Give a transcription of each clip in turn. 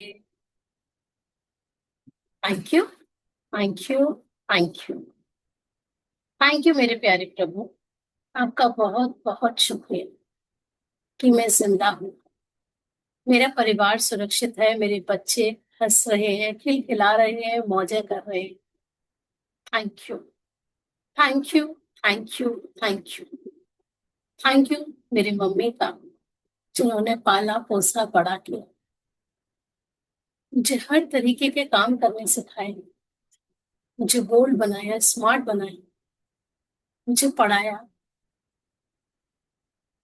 Thank you, thank you, thank you. Thank you मेरे प्यारे प्रभु। आपका बहुत बहुत शुक्रिया कि मैं जिंदा हूँ। मेरा परिवार सुरक्षित है, मेरे बच्चे हंस रहे हैं, खिलखिला रहे हैं, मौजें कर रहे हैं। Thank you, thank you, thank you, thank you. Thank you मेरी मम्मी का, जिन्होंने पाला पोसा बड़ा किया, मुझे हर तरीके के काम करने सिखाए, मुझे बोल्ड बनाया, स्मार्ट बनाया, मुझे पढ़ाया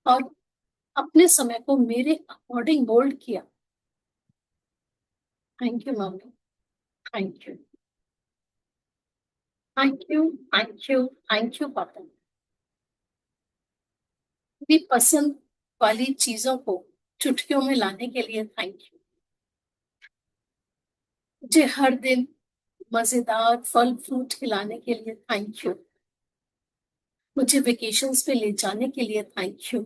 और अपने समय को मेरे अकॉर्डिंग मोल्ड किया। Thank you mummy, thank you, thank you, thank you, thank you पापा। मेरी पसंद वाली चीजों को चुटकियों में लाने के लिए थैंक यू। मुझे हर दिन मजेदार फल फ्रूट खिलाने के लिए थैंक यू। मुझे वेकेशंस पे ले जाने के लिए थैंक यू।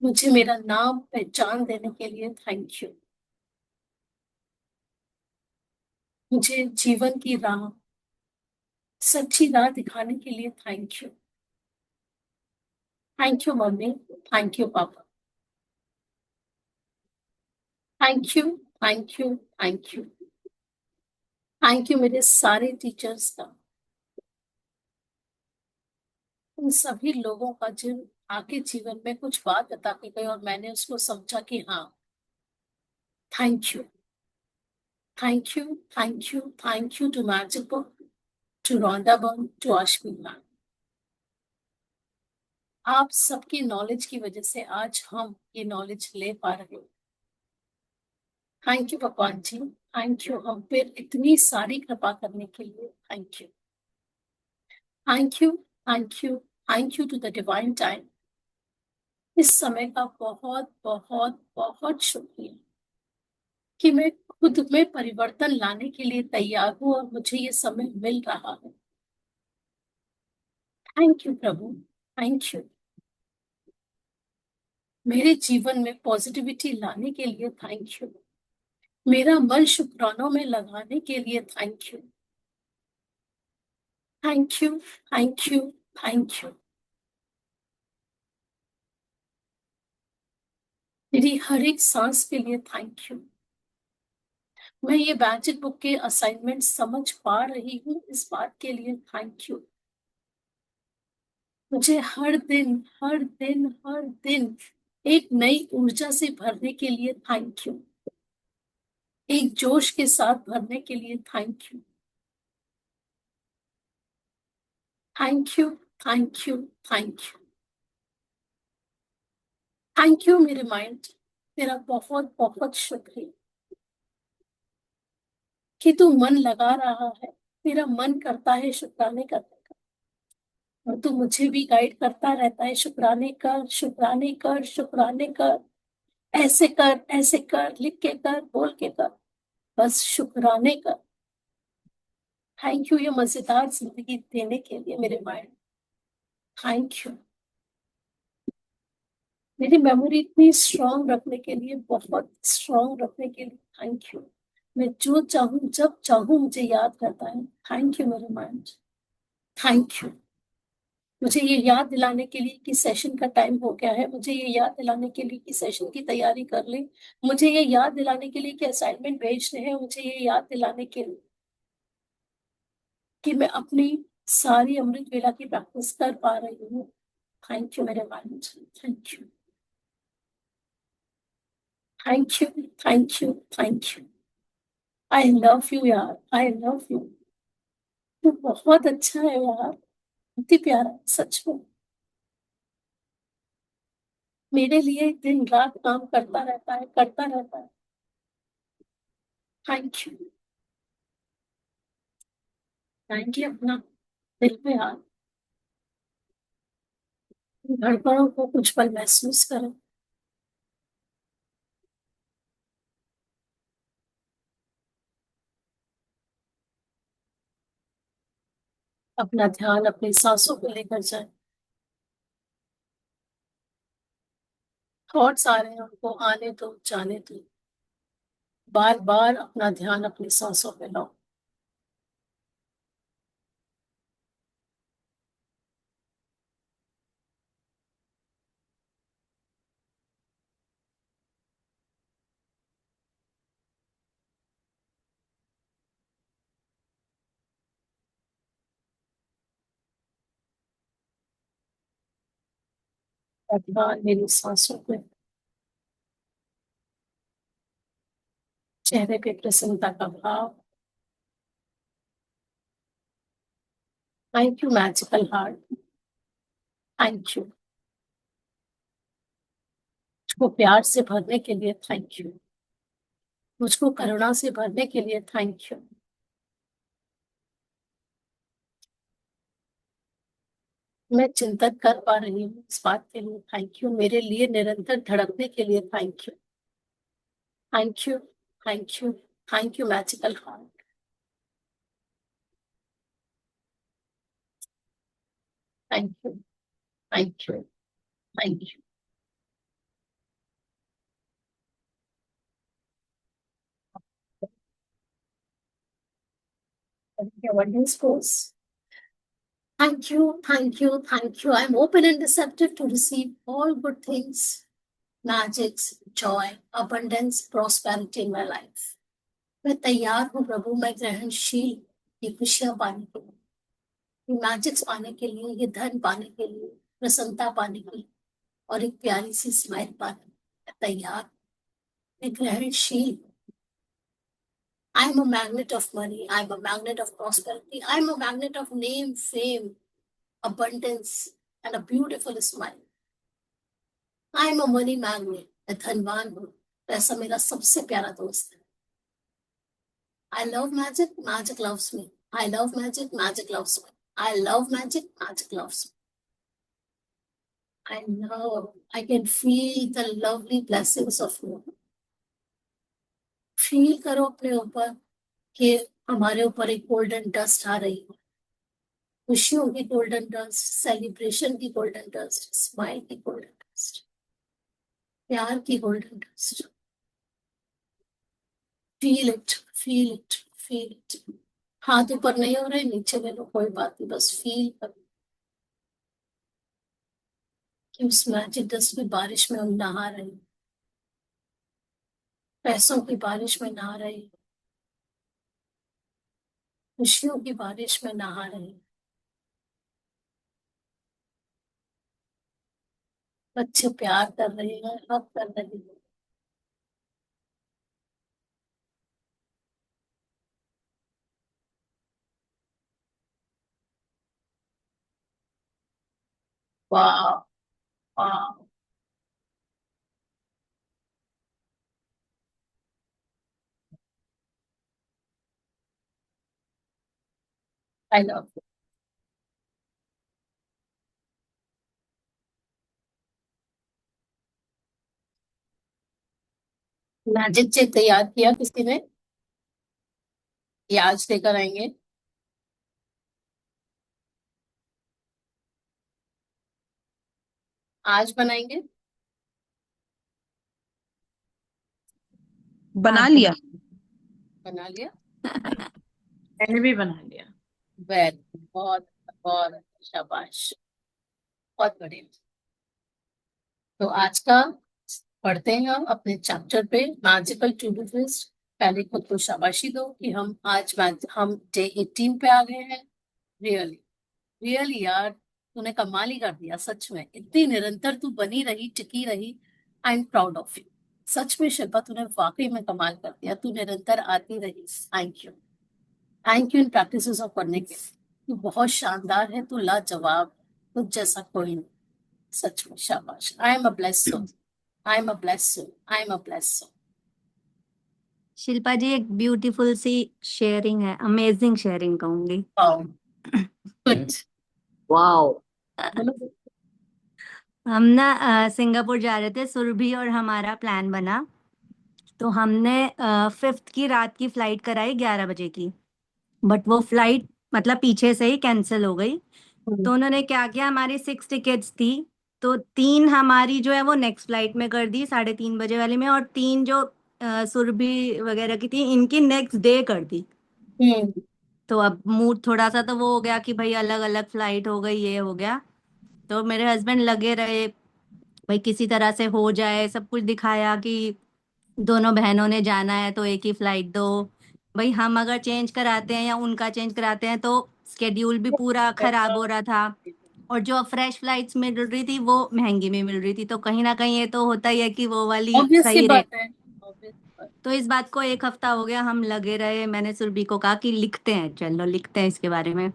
मुझे मेरा नाम पहचान देने के लिए थैंक यू। मुझे जीवन की राह, सच्ची राह दिखाने के लिए thank you. Thank you mummy, thank you papa. Thank you, thank you, thank you. Thank you मेरे सारे टीचर्स का, उन सभी लोगों का जिन आगे जीवन में कुछ बात बता के गए और मैंने उसको समझा कि हाँ। Thank you, thank you, thank you, thank you to magic book, to Rhonda Byrne, to Ashwin. आप सबकी नॉलेज की वजह से आज हम ये नॉलेज ले पा रहे हैं। थैंक यू भगवान जी, थैंक यू हम पे इतनी सारी कृपा करने के लिए। Thank you, thank you, thank you, thank you to the divine time. इस समय का बहुत बहुत बहुत शुक्रिया कि मैं खुद में परिवर्तन लाने के लिए तैयार हूँ और मुझे ये समय मिल रहा है। थैंक यू प्रभु, थैंक यू। मेरे जीवन में पॉजिटिविटी लाने के लिए थैंक यू। मेरा मन शुक्रानों में लगाने के लिए thank you. Thank you, thank you, thank you. मेरी हर एक सांस के लिए थैंक यू। मैं ये मैजिक बुक के असाइनमेंट समझ पा रही हूँ, इस बात के लिए थैंक यू। मुझे हर दिन हर दिन हर दिन एक नई ऊर्जा से भरने के लिए थैंक यू। एक जोश के साथ भरने के लिए thank you. Thank you, thank you, thank you. Thank you मेरे माइंड, तेरा बहुत बहुत शुक्रिया कि तू मन लगा रहा है। तेरा मन करता है शुक्राने करने का, और तू मुझे भी गाइड करता रहता है, शुक्राने कर, शुक्राने कर, शुक्राने कर, ऐसे कर, ऐसे कर, लिख के कर, बोल के कर, बस शुक्राने कर। थैंक यू ये मजेदार जिंदगी देने के लिए मेरे माइंड। थैंक यू मेरी मेमोरी इतनी स्ट्रांग रखने के लिए, बहुत स्ट्रांग रखने के लिए थैंक यू। मैं जो चाहूँ जब चाहूँ मुझे याद करता है। थैंक यू मेरे माइंड, थैंक यू। मुझे ये याद दिलाने के लिए कि सेशन का टाइम हो गया है, मुझे ये याद दिलाने के लिए कि सेशन की तैयारी कर ले, मुझे ये याद दिलाने के लिए कि असाइनमेंट भेजने हैं, मुझे ये याद दिलाने के लिए कि मैं अपनी सारी अमृत वेला की प्रैक्टिस कर पा रही हूँ। थैंक यू मेरे mind, thank you, thank you, thank you, thank you. I love you यार, आई लव यू। तू बहुत अच्छा है यार, बहुत ही प्यारा है, सच में। मेरे लिए दिन रात काम करता रहता है, करता रहता है। थैंक यू, थैंक यू अपना दिल पे हाथ, धड़कनों को कुछ पल महसूस करो। अपना ध्यान अपनी सांसों को लेकर जाए। थॉट्स आ रहे हैं, उनको आने दो, जाने दो। बार बार अपना ध्यान अपनी सांसों पे लाओ। ध्यान मेरी सांसों पे, चेहरे पे प्रसन्नता का भाव। Thank you magical heart, thank you. मुझको प्यार से भरने के लिए थैंक यू। मुझको करुणा से भरने के लिए थैंक यू। मैं चिंतन कर पा रही हूँ इस बात के लिए थैंक यू। मेरे लिए निरंतर धड़कने के लिए thank you, thank you, thank you, thank you magical heart, thank you, thank you, thank you. Abundance force. Thank you, thank you, thank you. I'm open and receptive to receive all good things, magics, joy, abundance, prosperity in my life. मैं तैयार हूँ प्रभु, मैं ग्रहणशील, ये खुशियां पाने के लिए, ये मैजिक्स पाने के लिए, ये धन पाने के लिए, प्रसन्नता पाने के लिए, और एक प्यारी सी स्माइल पाने के लिए मैं तैयार, मैं ग्रहणशील। I'm a magnet of money. I'm a magnet of prosperity. I'm a magnet of name, fame, abundance, and a beautiful smile. I'm a money magnet. मैं धनवान हूँ। पैसा मेरा सबसे प्यारा दोस्त है। I love magic. Magic loves me. I love magic. Magic loves me. I love magic. Magic loves me. I know. I can feel the lovely blessings of you. Feel करो अपने ऊपर कि हमारे ऊपर एक गोल्डन डस्ट आ रही है, खुशियों की गोल्डन डस्ट, सेलिब्रेशन की गोल्डन डस्ट, स्माइल की गोल्डन डस्ट, प्यार की golden dust. Feel it, feel it, feel it. हाथ ऊपर नहीं हो रहे, नीचे ले लो, कोई बात नहीं, बस फील करो कि उस मैजिक डस्ट की बारिश में हम नहा रहे हैं, पैसों की बारिश में नहा रहे हैं, खुशियों की बारिश में नहा रहे हैं। बच्चे प्यार कर रहे हैं, हक कर रहे हैं। वाह, वाह, आई लव। मैजिक चेक तैयार किया किसी ने? ये आज लेकर आएंगे। आज बनाएंगे। बना लिया। बना लिया। मैंने भी बना लिया। वेरी, बहुत बहुत शाबाश, बहुत बढ़िया। तो आज का पढ़ते हैं हम अपने चैप्टर पे, मैजिकल टू डू लिस्ट। पहले खुद को शाबाशी दो कि हम डे 18 पे आ गए हैं। रियली, रियली यार, तूने कमाल ही कर दिया सच में, इतनी निरंतर तू बनी रही, टिकी रही। I am proud of you. सच में शिल्पा, तूने वाकई में कमाल कर दिया, तू निरंतर आती रही। Thank you, thank you in practices of करने के लिए। तू बहुत शानदार है, तू लाजवाब, तुझ जैसा कोई नहीं। सच में शाबाश। I am a blessed soul, I am a blessed soul, I am a blessed soul. Shilpa ji, एक ब्यूटीफुल सी शेयरिंग है, अमेजिंग शेयरिंग कहूंगी। गुड। वाओ। हम ना सिंगापुर जा रहे थे, सुरभि और हमारा प्लान बना, तो हमने 5th की रात की फ्लाइट कराई 11 बजे की, बट वो फ्लाइट मतलब पीछे से ही कैंसिल हो गई। तो उन्होंने क्या किया, हमारी 6 टिकट्स थी, तो 3 हमारी जो है वो नेक्स्ट फ्लाइट में कर दी 3:30 बजे वाली में, और 3 जो सुरभि वगैरह की थी, इनकी नेक्स्ट डे कर दी। हम्म। तो अब मूड थोड़ा सा तो वो हो गया कि भाई अलग अलग फ्लाइट हो गई, ये हो गया। तो मेरे हस्बैंड लगे रहे भाई किसी तरह से हो जाए, सब कुछ दिखाया कि दोनों बहनों ने जाना है तो एक ही फ्लाइट दो। भाई हम अगर चेंज कराते हैं या उनका चेंज कराते हैं तो स्केड्यूल भी पूरा खराब हो रहा था। और जो फ्रेश फ्लाइट्स मिल रही थी वो महंगी में मिल रही थी, तो कहीं ना कहीं ये तो होता ही है कि वो वाली ऑब्वियस सी सही रेट। बात है, obvious बात। तो इस बात को एक हफ्ता हो गया, हम लगे रहे। मैंने सुरभि को कहा कि लिखते हैं, चलो लिखते हैं इसके बारे में।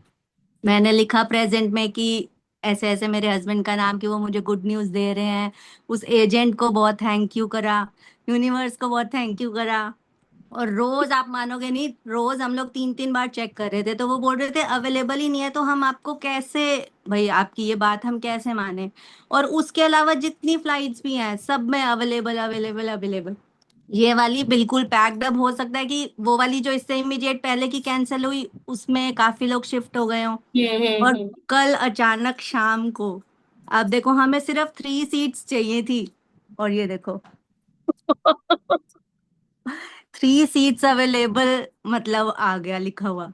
मैंने लिखा प्रेजेंट में कि ऐसे ऐसे मेरे हस्बैंड का नाम, कि वो मुझे गुड न्यूज दे रहे हैं। उस एजेंट को बहुत थैंक यू करा, यूनिवर्स को बहुत थैंक यू करा। और रोज, आप मानोगे नहीं, रोज हम लोग 3 3 बार चेक कर रहे थे, तो वो बोल रहे थे अवेलेबल ही नहीं है, तो हम आपको कैसे, भाई आपकी ये बात हम कैसे माने। और उसके अलावा जितनी फ्लाइट्स भी हैं सब में अवेलेबल अवेलेबल अवेलेबल। ये वाली बिल्कुल पैक्ड। अब हो सकता है कि वो वाली जो इससे इमीडिएट पहले की कैंसिल हुई उसमें काफी लोग शिफ्ट हो गए हों। और हम्म। कल अचानक शाम को, आप देखो, हमें सिर्फ 3 सीट्स चाहिए थी, और ये देखो 3 सीट्स अवेलेबल, मतलब आ गया लिखा हुआ।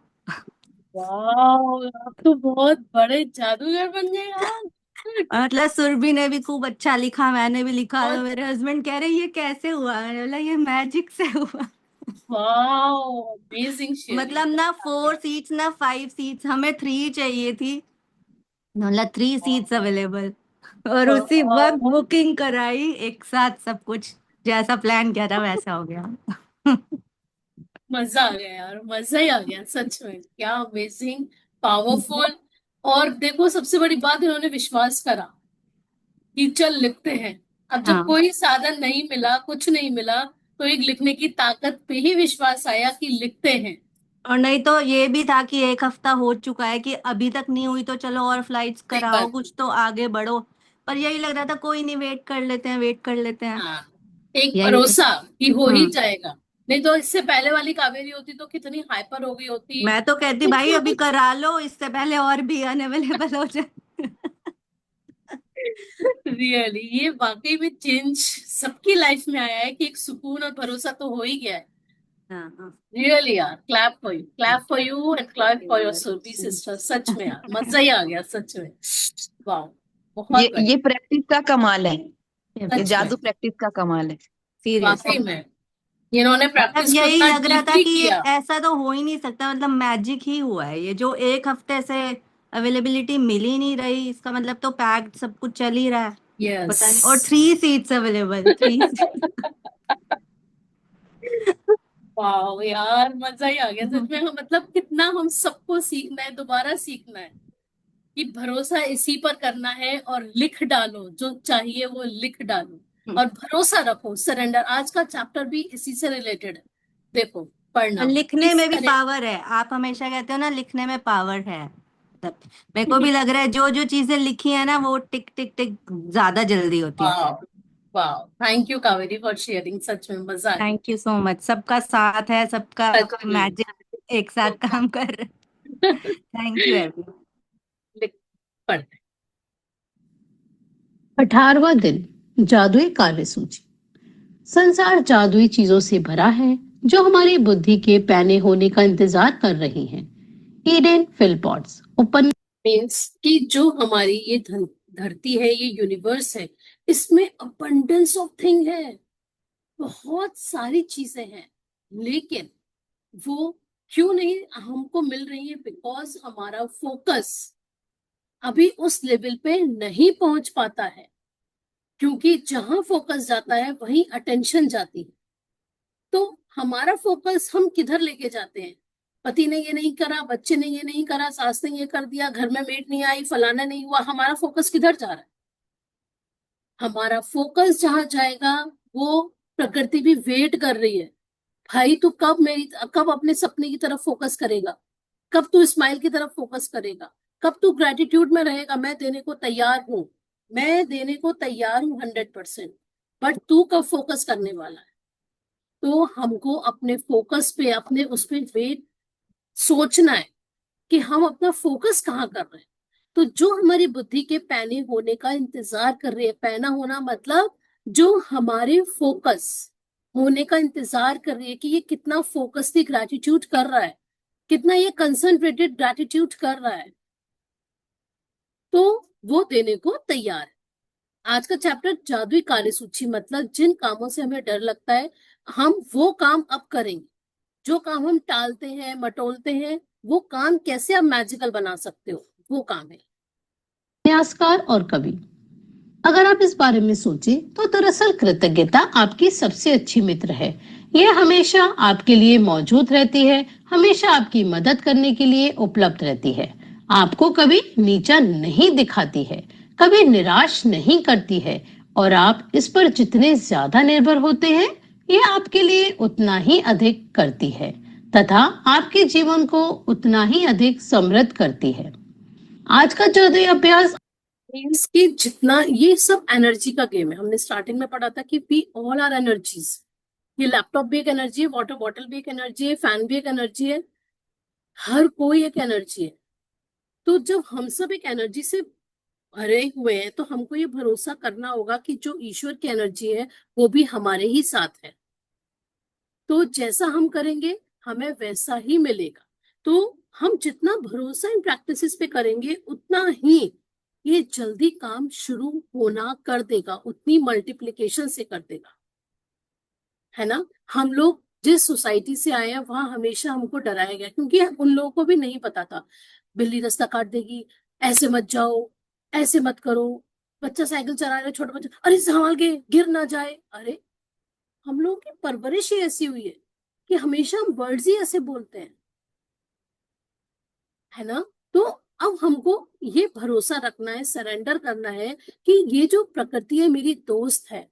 वाह, आप तो बहुत बड़े जादूगर बन गए यार। मतलब सुरभि ने भी खूब अच्छा लिखा, मैंने भी लिखा, तो बहुत। मेरे हस्बैंड कह रहे ये कैसे हुआ, मैंने बोला ये मैजिक से हुआ। वाह, अमेजिंग शेयरिंग। मतलब ना 4 सीट्स ना 5 सीट्स, हमें 3 चाहिए थी, मतलब 3 सीट्स अवेलेबल। और उसी वक्त बुकिंग कराई एक साथ, सब कुछ जैसा प्लान किया था वैसा हो गया। मजा आ गया यार, मजा ही आ गया सच में, क्या अमेजिंग, पावरफुल। और देखो सबसे बड़ी बात, इन्होंने विश्वास करा कि चल लिखते हैं। अब जब हाँ, कोई साधन नहीं मिला, कुछ नहीं मिला, तो एक लिखने की ताकत पे ही विश्वास आया कि लिखते हैं। और नहीं तो ये भी था कि एक हफ्ता हो चुका है कि अभी तक नहीं हुई, तो चलो और फ्लाइट्स सही कराओ, बात। कुछ तो आगे बढ़ो। पर यही लग रहा था कोई नहीं, वेट कर लेते हैं, वेट कर लेते हैं। हाँ, एक यही। भरोसा कि हो ही हम्म। जाएगा। नहीं तो इससे पहले वाली कावेरी होती तो कितनी हाइपर हो गई होती। मैं तो कहती भाई अभी करा लो, इससे पहले और भी अनअवेलेबल हो जाए। रियली ये वाकई में चेंज सबकी लाइफ में आया है कि एक सुकून और भरोसा तो हो ही गया है। हाँ हाँ। रियली यार, clap for you and clap for your Surabhi sister. सच में यार, मजा ही आ गया सच में। वाह, बहुत ये बढ़िया। प्रैक्टिस का कमाल है। ये सच में, जादू प्रैक्टिस का कमाल है। सीरियस। वाकई में इन्होंने मतलब प्रैक्टिस को यही इतना लग रहा था डीपली कि ये किया। ऐसा तो हो ही नहीं सकता, मतलब मैजिक ही हुआ है ये, जो एक हफ्ते से अवेलेबिलिटी मिल ही नहीं रही, इसका मतलब तो पैक्ड सब कुछ चल ही रहा है। यस। पता नहीं, और 3 सीट्स अवेलेबल, 3। वाह यार, मजा ही आ गया सच में। हम मतलब कितना हम सबको सीखना है, दोबारा सीखना है कि भरोसा इसी पर करना है, और लिख डालो जो चाहिए वो लिख डालो। और भरोसा रखो, सरेंडर, आज का चैप्टर भी इसी से रिलेटेड है। देखो, और पढ़ना लिखने किस में भी तरह। पावर है, आप हमेशा कहते हो ना लिखने में पावर है, मतलब मेरे को भी लग रहा है जो जो चीजें लिखी है ना वो टिक टिक टिक ज्यादा जल्दी होती है। वाह, वाह, thank you Kaveri for sharing, सच में मजा आ थैंक यू सो मच, सबका साथ है, सबका गया सच में। मैजिक एक साथ काम कर रहे। Thank you everyone. लिख, पढ़। 18वां दिन, जादुई कार्य सूची। संसार जादुई चीजों से भरा है जो हमारी बुद्धि के पैने होने का इंतजार कर रही हैं। ईडेन फिलपॉट्स उपन्यास। मीन्स कि जो हमारी ये धरती है, ये यूनिवर्स है, इसमें अबंडेंस ऑफ थिंग है, बहुत सारी चीजें हैं। लेकिन वो क्यों नहीं हमको मिल रही है? बिकॉज हमारा फोकस अभी उस लेवल पे नहीं पहुंच पाता है। क्योंकि जहां फोकस जाता है वहीं अटेंशन जाती है। तो हमारा फोकस हम किधर लेके जाते हैं? पति ने ये नहीं करा, बच्चे ने ये नहीं करा, सास ने ये कर दिया, घर में मेड नहीं आई, फलाना नहीं हुआ, हमारा फोकस किधर जा रहा है? हमारा फोकस जहां जाएगा, वो प्रकृति भी वेट कर रही है। भाई तू कब अपने सपने की तरफ फोकस करेगा? कब तू स्माइल की तरफ फोकस करेगा? कब तू ग्रेटिट्यूड में रहेगा? मैं देने को तैयार हूँ, मैं देने को तैयार हूँ 100%। बट तू कब फोकस करने वाला है? तो हमको अपने फोकस पे, अपने उस पे वेट सोचना है कि हम अपना फोकस कहाँ कर रहे हैं। तो जो हमारी बुद्धि के पैने होने का इंतजार कर रही है, पैना होना मतलब जो हमारे फोकस होने का इंतजार कर रही है कि ये कितना फोकसली ग्रैटिट्यूड कर रहा है, कितना ये कंसंट्रेटेड ग्रैटिट्यूड कर रहा है, तो वो देने को तैयार है। आज का चैप्टर जादुई कार्यसूची, मतलब जिन कामों से हमें डर लगता है हम वो काम अब करेंगे। जो काम हम टालते हैं, मटोलते हैं, वो काम कैसे आप मैजिकल बना सकते हो, वो काम है। उपन्यासकार और कवि, अगर आप इस बारे में सोचें तो दरअसल कृतज्ञता आपकी सबसे अच्छी मित्र है। यह हमेशा आपके लिए मौजूद रहती है, हमेशा आपकी मदद करने के लिए उपलब्ध रहती है, आपको कभी नीचा नहीं दिखाती है, कभी निराश नहीं करती है, और आप इस पर जितने ज्यादा निर्भर होते हैं यह आपके लिए उतना ही अधिक करती है तथा आपके जीवन को उतना ही अधिक समृद्ध करती है। आज का जादुई अभ्यास कि जितना, ये सब एनर्जी का गेम है। हमने स्टार्टिंग में पढ़ा था कि वी ऑल आर एनर्जीज। ये लैपटॉप भी एक एनर्जी है, वाटर बॉटल भी एक एनर्जी है, फैन भी एक एनर्जी है, हर कोई एक एनर्जी है। तो जब हम सब एक एनर्जी से भरे हुए हैं तो हमको ये भरोसा करना होगा कि जो ईश्वर की एनर्जी है वो भी हमारे ही साथ है। तो जैसा हम करेंगे हमें वैसा ही मिलेगा। तो हम जितना भरोसा इन प्रैक्टिसेस पे करेंगे उतना ही ये जल्दी काम शुरू होना कर देगा, उतनी मल्टीप्लिकेशन से कर देगा, है ना। हम लोग जिस सोसाइटी से आए हैं वहां हमेशा हमको डराया गया, क्योंकि उन लोगों को भी नहीं पता था बिल्ली रास्ता काट देगी, ऐसे मत जाओ, ऐसे मत करो, बच्चा साइकिल चला रहा है, छोटा बच्चा, अरे संभाल के गिर ना जाए। अरे हम लोगों की परवरिश ही ऐसी हुई है कि हमेशा हम वर्ड्स ही ऐसे बोलते हैं, है ना। तो अब हमको ये भरोसा रखना है, सरेंडर करना है कि ये जो प्रकृति है मेरी दोस्त है।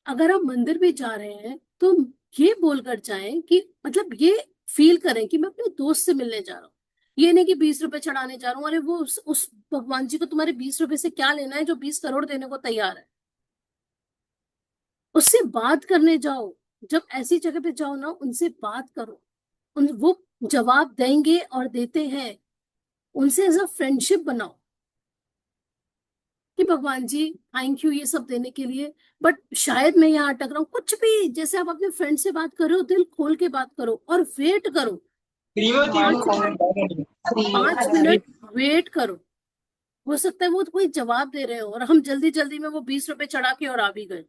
अगर आप मंदिर भी जा रहे हैं तो ये बोलकर जाएं कि, मतलब ये फील करें कि मैं अपने दोस्त से मिलने जा रहा हूँ। ये नहीं कि 20 रुपए चढ़ाने जा रहा हूँ, अरे वो उस भगवान जी को तुम्हारे 20 रुपए से क्या लेना है जो 20 करोड़ देने को तैयार है। उससे बात करने जाओ, जब ऐसी जगह पे जाओ ना, उनसे बात करो, वो जवाब देंगे और देते हैं। उनसे एज अ फ्रेंडशिप बनाओ कि भगवान जी थैंक यू ये सब देने के लिए, बट शायद मैं यहाँ अटक रहा हूँ। कुछ भी, जैसे आप अपने फ्रेंड से बात कर रहे हो, दिल खोल के बात करो और वेट करो। 5 मिनट वेट करो, हो सकता है वो कोई जवाब दे रहे हो और हम जल्दी जल्दी में वो 20 रुपए चढ़ा के और आ भी गए।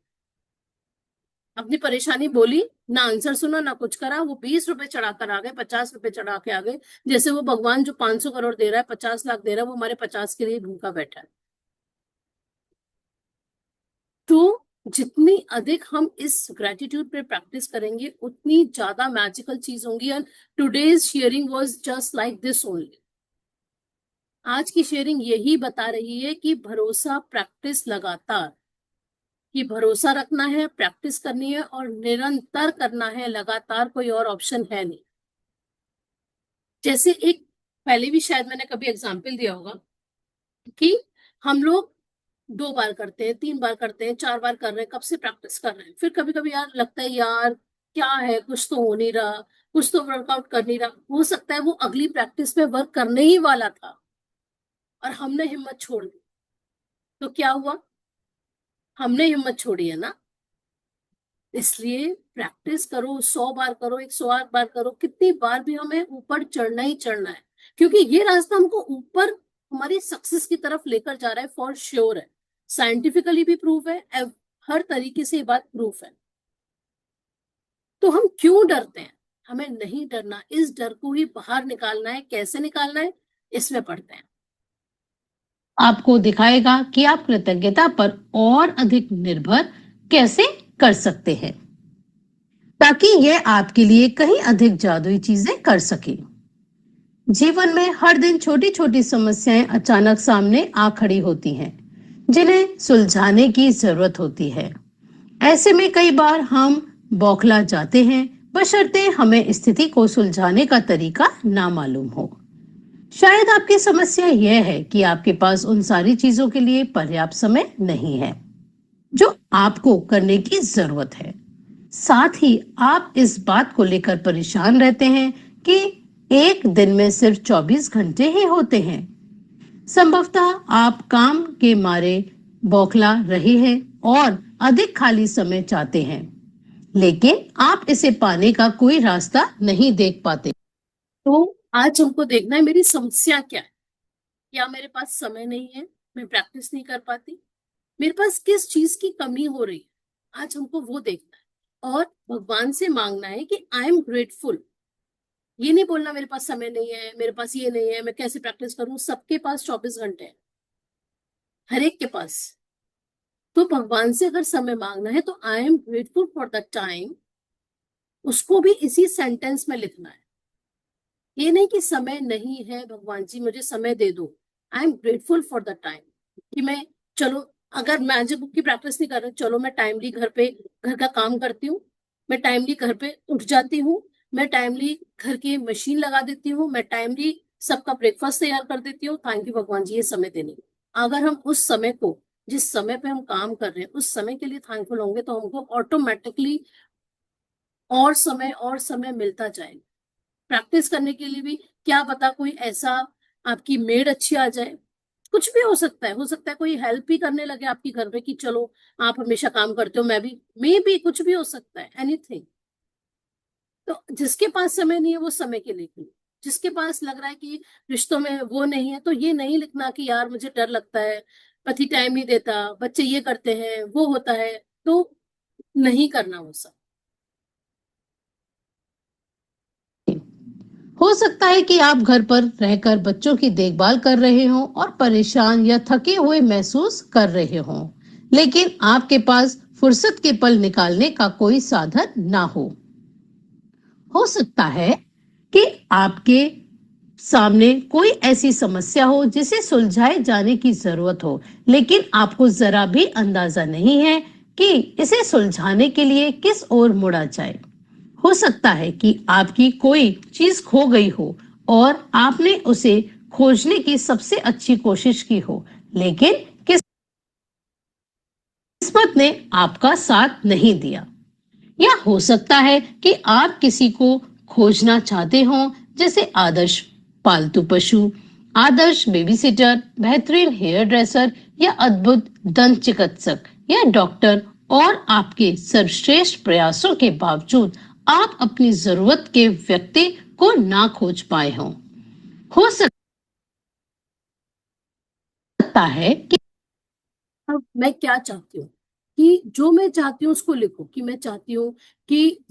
अपनी परेशानी बोली, ना आंसर सुना, ना कुछ करा, वो 20 रुपए चढ़ाकर आ गए, 50 रुपए चढ़ा के आ गए। जैसे वो भगवान जो 500 करोड़ दे रहा है, 50 लाख दे रहा है, वो हमारे 50 के लिए भूखा बैठा है। तो जितनी अधिक हम इस ग्रेटिट्यूड पे प्रैक्टिस करेंगे उतनी ज्यादा मैजिकल चीज होंगी। And today's sharing was just like this only. आज की शेयरिंग यही बता रही है कि भरोसा, प्रैक्टिस लगातार, कि भरोसा रखना है, प्रैक्टिस करनी है और निरंतर करना है, लगातार, कोई और ऑप्शन है नहीं। जैसे एक पहले भी शायद मैंने कभी एग्जाम्पल दिया होगा कि हम लोग 2 बार करते हैं, 3 बार करते हैं, 4 बार कर रहे हैं, कब से प्रैक्टिस कर रहे हैं, फिर कभी कभी यार लगता है यार क्या है, कुछ तो हो नहीं रहा, कुछ तो वर्कआउट कर नहीं रहा। हो सकता है वो अगली प्रैक्टिस में वर्क करने ही वाला था और हमने हिम्मत छोड़ दी। तो क्या हुआ, हमने हिम्मत छोड़ी है ना। इसलिए प्रैक्टिस करो, 100 बार करो, 108 बार करो, कितनी बार भी हमें ऊपर चढ़ना ही चढ़ना है, क्योंकि ये रास्ता हमको ऊपर हमारी सक्सेस की तरफ लेकर जा रहा है, फॉर श्योर है। साइंटिफिकली भी प्रूफ है, हर तरीके से ये बात प्रूफ है। तो हम क्यों डरते हैं, हमें नहीं डरना, इस डर को ही बाहर निकालना है। कैसे निकालना है, इसमें पढ़ते हैं। आपको दिखाएगा कि आप कृतज्ञता पर और अधिक निर्भर कैसे कर सकते हैं ताकि यह आपके लिए कहीं अधिक जादुई चीजें कर सके। जीवन में हर दिन छोटी छोटी समस्याएं अचानक सामने आ खड़ी होती हैं, जिन्हें सुलझाने की जरूरत होती है। ऐसे में कई बार हम बौखला जाते हैं, बशर्ते हमें स्थिति को सुलझाने का तरीका ना मालूम हो। शायद आपकी समस्या यह है कि आपके पास उन सारी चीजों के लिए पर्याप्त समय नहीं है जो आपको करने की जरूरत है। साथ ही आप इस बात को लेकर परेशान रहते हैं कि एक दिन में सिर्फ 24 घंटे ही होते हैं। संभवतः आप काम के मारे बौखला रहे हैं और अधिक खाली समय चाहते हैं। लेकिन आप इसे पाने का कोई रास्ता नहीं देख पाते। तो आज हमको देखना है मेरी समस्या क्या है। क्या मेरे पास समय नहीं है, मैं प्रैक्टिस नहीं कर पाती, मेरे पास किस चीज की कमी हो रही है, आज हमको वो देखना है और भगवान से मांगना है कि आई एम ग्रेटफुल। ये नहीं बोलना मेरे पास समय नहीं है, मेरे पास ये नहीं है, मैं कैसे प्रैक्टिस करूं। सबके पास 24 घंटे है, हर एक के पास। तो भगवान से अगर समय मांगना है तो I am grateful for the time, उसको भी इसी सेंटेंस में लिखना है। ये नहीं कि समय नहीं है, भगवान जी मुझे समय दे दो। I am grateful for the time कि मैं, चलो अगर मैं आज बुक की प्रैक्टिस नहीं कर रही, चलो मैं टाइमली घर पे घर का काम करती हूँ, मैं टाइमली घर पे उठ जाती हूँ, मैं टाइमली घर की मशीन लगा देती हूँ, मैं टाइमली सबका ब्रेकफास्ट तैयार कर देती हूँ। थैंक यू भगवान जी ये समय देने। अगर हम उस समय को, जिस समय पे हम काम कर रहे हैं उस समय के लिए थैंकफुल होंगे तो हमको ऑटोमेटिकली और समय मिलता जाएगा। प्रैक्टिस करने के लिए भी क्या पता कोई ऐसा आपकी मेड अच्छी आ जाए, कुछ भी हो सकता है कोई हेल्प भी करने लगे आपकी घर में कि चलो आप हमेशा काम करते हो, मैं भी, मे भी कुछ भी हो सकता है, एनीथिंग। तो जिसके पास समय नहीं है वो समय के लिए लिखो। जिसके पास लग रहा है कि रिश्तों में वो नहीं है तो ये नहीं लिखना कि यार मुझे डर लगता है, पति टाइम नहीं देता, बच्चे ये करते हैं, वो होता है, तो नहीं करना वो सब। हो सकता है कि आप घर पर रहकर बच्चों की देखभाल कर रहे हो और परेशान या थके हुए महसूस कर रहे हो, लेकिन आपके पास फुर्सत के पल निकालने का कोई साधन ना हो सकता है कि आपके सामने कोई ऐसी समस्या हो जिसे सुलझाए जाने की जरूरत हो, लेकिन आपको जरा भी अंदाजा नहीं है कि इसे सुलझाने के लिए किस ओर मुड़ा जाए। हो सकता है कि आपकी कोई चीज खो गई हो और आपने उसे खोजने की सबसे अच्छी कोशिश की हो, लेकिन किस्मत ने आपका साथ नहीं दिया। या हो सकता है कि आप किसी को खोजना चाहते हो, जैसे आदर्श पालतू पशु, आदर्श बेबीसिटर, बेहतरीन हेयर ड्रेसर या अद्भुत दंत चिकित्सक या डॉक्टर, और आपके सर्वश्रेष्ठ प्रयासों के बावजूद आप अपनी जरूरत के व्यक्ति को ना खोज पाए हो सकता है कि अब मैं क्या चाहती हूँ, कि जो मैं चाहती हूँ उसको लिखो। कि मैं चाहती हूँ कि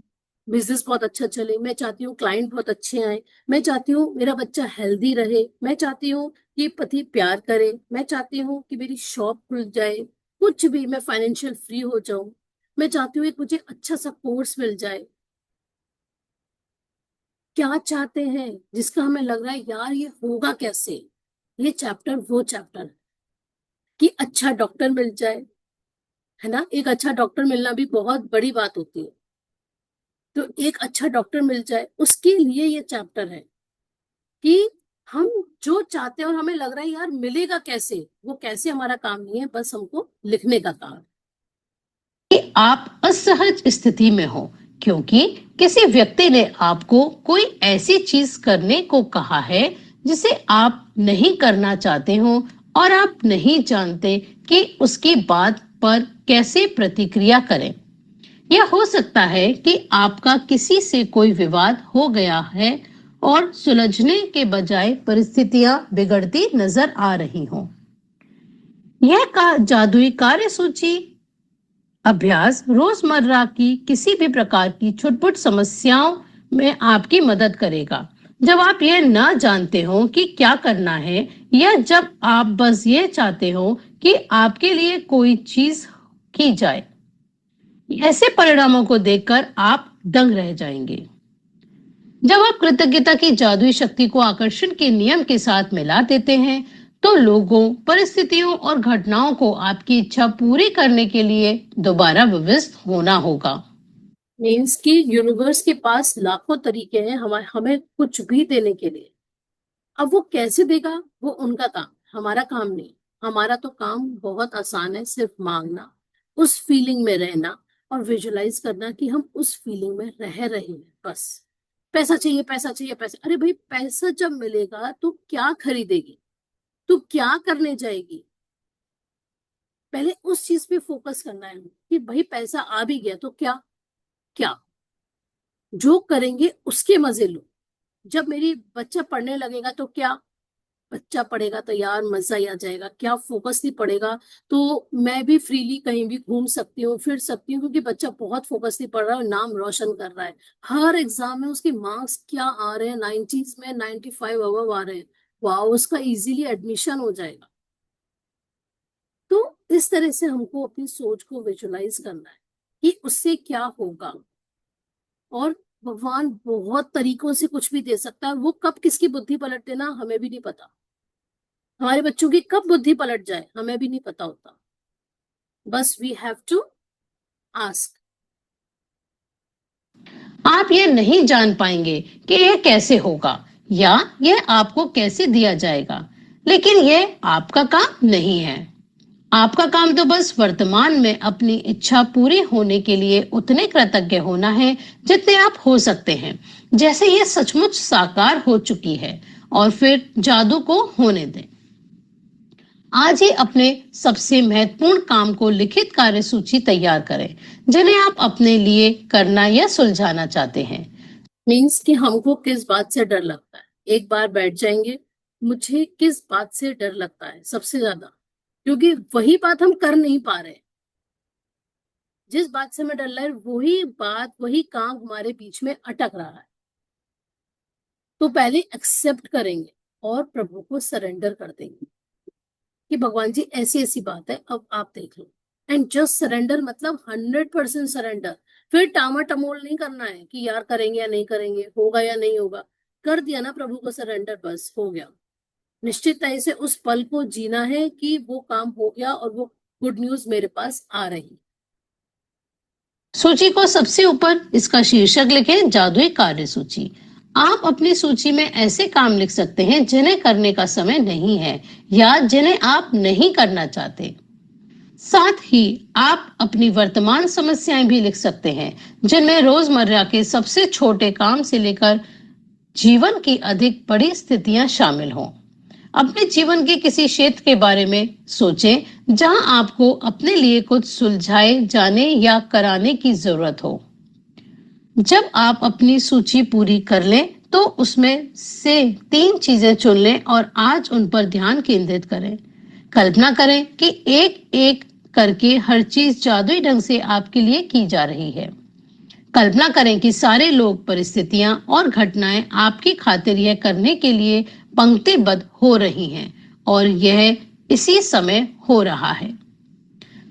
बिजनेस बहुत अच्छा चले, मैं चाहती हूँ क्लाइंट बहुत अच्छे आए, मैं चाहती हूँ मेरा बच्चा हेल्दी रहे, मैं चाहती हूँ कि पति प्यार करे, मैं चाहती हूँ कि मेरी शॉप खुल जाए, कुछ भी, मैं फाइनेंशियल फ्री हो जाऊं, मैं चाहती हूँ एक मुझे अच्छा सा कोर्स मिल जाए। क्या चाहते हैं जिसका हमें लग रहा है यार ये होगा कैसे, ये चैप्टर वो चैप्टर। कि अच्छा डॉक्टर मिल जाए, है ना, एक अच्छा डॉक्टर मिलना भी बहुत बड़ी बात होती है। तो एक अच्छा डॉक्टर मिल जाए उसके लिए ये चैप्टर है कि हम जो चाहते हैं और हमें लग रहा है यार मिलेगा कैसे, वो कैसे हमारा काम नहीं है, बस हमको लिखने का काम है। कि आप असहज स्थिति में हो क्योंकि किसी व्यक्ति ने आपको कोई ऐसी चीज करने को कहा है जिसे आप नहीं करना चाहते हो और आप नहीं जानते कि उसकी बात पर कैसे प्रतिक्रिया करें। यह हो सकता है कि आपका किसी से कोई विवाद हो गया है और सुलझने के बजाय परिस्थितियां बिगड़ती नजर आ रही हों। यह का जादुई कार्य सूची अभ्यास रोजमर्रा की किसी भी प्रकार की छुटपुट समस्याओं में आपकी मदद करेगा। जब आप यह ना जानते हो कि क्या करना है या जब आप बस ये चाहते हो कि आपके लिए कोई चीज की जाए, ऐसे परिणामों को देखकर आप दंग रह जाएंगे। जब आप कृतज्ञता की जादुई शक्ति को आकर्षण के नियम के साथ मिला देते हैं, तो लोगों, परिस्थितियों और घटनाओं को आपकी इच्छा पूरी करने के लिए दोबारा विवश होना होगा। मीन्स कि यूनिवर्स के पास लाखों तरीके हैं हमें कुछ भी देने के लिए। अब वो कैसे देगा वो उनका काम, हमारा काम नहीं। हमारा तो काम बहुत आसान है, सिर्फ मांगना, उस फीलिंग में रहना और विजुलाइज करना कि हम उस फीलिंग में रह रहे हैं। बस पैसा चाहिए, पैसा चाहिए, पैसा। अरे भाई पैसा जब मिलेगा तो क्या खरीदेगी, तो क्या करने जाएगी, पहले उस चीज पे फोकस करना है कि भाई पैसा आ भी गया तो क्या, क्या, जो करेंगे उसके मजे लो। जब मेरी बच्चा पढ़ने लगेगा तो क्या, बच्चा पढ़ेगा तो यार मजा ही आ जाएगा, क्या फोकस नहीं पड़ेगा तो मैं भी फ्रीली कहीं भी घूम सकती हूँ, फिर सकती हूँ, क्योंकि बच्चा बहुत फोकस नहीं पढ़ रहा है और नाम रोशन कर रहा है। हर एग्जाम में उसके मार्क्स क्या आ रहे हैं, 90s में 95 अबव आ रहे हैं, वाह, उसका इजीली एडमिशन हो जाएगा। तो इस तरह से हमको अपनी सोच को विजुलाइज करना है कि उससे क्या होगा। और भगवान बहुत तरीकों से कुछ भी दे सकता है, वो कब किसकी बुद्धि पलट देना हमें भी नहीं पता, हमारे बच्चों की कब बुद्धि पलट जाए हमें भी नहीं पता होता, बस वी हैव टू आस्क। आप ये नहीं जान पाएंगे कि यह कैसे होगा या यह आपको कैसे दिया जाएगा, लेकिन यह आपका काम नहीं है। आपका काम तो बस वर्तमान में अपनी इच्छा पूरी होने के लिए उतने कृतज्ञ होना है जितने आप हो सकते हैं, जैसे यह सचमुच साकार हो चुकी है, और फिर जादू को होने दें। आज ही अपने सबसे महत्वपूर्ण काम को लिखित कार्य सूची तैयार करें, जिन्हें आप अपने लिए करना या सुलझाना चाहते हैं। मीन्स कि हमको किस बात से डर लगता है, एक बार बैठ जाएंगे, मुझे किस बात से डर लगता है सबसे ज्यादा, क्योंकि वही बात हम कर नहीं पा रहे। जिस बात से हमें डर लग रहा है वही बात, वही काम हमारे बीच में अटक रहा है। तो पहले एक्सेप्ट करेंगे और प्रभु को सरेंडर कर देंगे कि भगवान जी ऐसी ऐसी बात है, अब आप देख लो। एंड जस्ट सरेंडर मतलब 100% सरेंडर। फिर टामा टमोल नहीं करना है कि यार करेंगे या नहीं करेंगे, होगा या नहीं होगा, कर दिया ना प्रभु को सरेंडर, बस हो गया। निश्चितता से उस पल को जीना है कि वो काम हो गया और वो गुड न्यूज मेरे पास आ रही। सूची को सबसे ऊपर इसका शीर्षक लिखें, जादुई कार्य सूची। आप अपनी सूची में ऐसे काम लिख सकते हैं जिन्हें करने का समय नहीं है या जिन्हें आप नहीं करना चाहते। साथ ही आप अपनी वर्तमान समस्याएं भी लिख सकते हैं, जिनमें रोजमर्रा के सबसे छोटे काम से लेकर जीवन की अधिक बड़ी स्थितियां शामिल हों। अपने जीवन के किसी क्षेत्र के बारे में सोचें जहां आपको अपने लिए कुछ सुलझाए जाने या कराने की जरूरत हो। जब आप अपनी सूची पूरी कर लें तो उसमें से 3 चीजें चुन लें और आज उन पर ध्यान केंद्रित करें। कल्पना करें कि एक एक करके हर चीज जादुई ढंग से आपके लिए की जा रही है। कल्पना करें कि सारे लोग, परिस्थितियां और घटनाएं आपकी खातिर यह करने के लिए पंक्तिबद्ध हो रही हैं और यह इसी समय हो रहा है।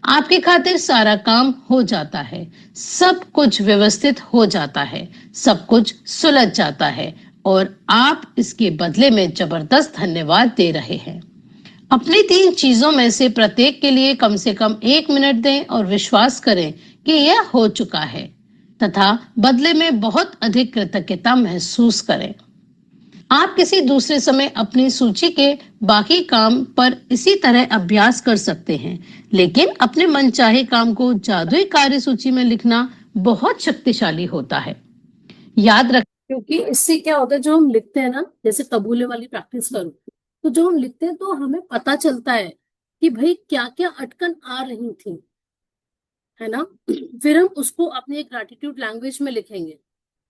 आपकी खातिर सारा काम हो जाता है, सब कुछ व्यवस्थित हो जाता है, सब कुछ सुलझ जाता है और आप इसके बदले में जबरदस्त धन्यवाद दे रहे हैं। अपनी 3 चीजों में से प्रत्येक के लिए कम से कम 1 मिनट दें और विश्वास करें कि यह हो चुका है तथा बदले में बहुत अधिक कृतज्ञता महसूस करें। आप किसी दूसरे समय अपनी सूची के बाकी काम पर इसी तरह अभ्यास कर सकते हैं, लेकिन अपने मनचाहे काम को जादुई कार्य सूची में लिखना बहुत शक्तिशाली होता है। याद रखें, क्योंकि इससे क्या होता है, जो हम लिखते हैं ना, जैसे कबूले वाली प्रैक्टिस करो, तो जो हम लिखते हैं तो हमें पता चलता है कि भाई क्या क्या अटकन आ रही थी, है ना। फिर हम उसको अपने ग्रैटिट्यूड लैंग्वेज में लिखेंगे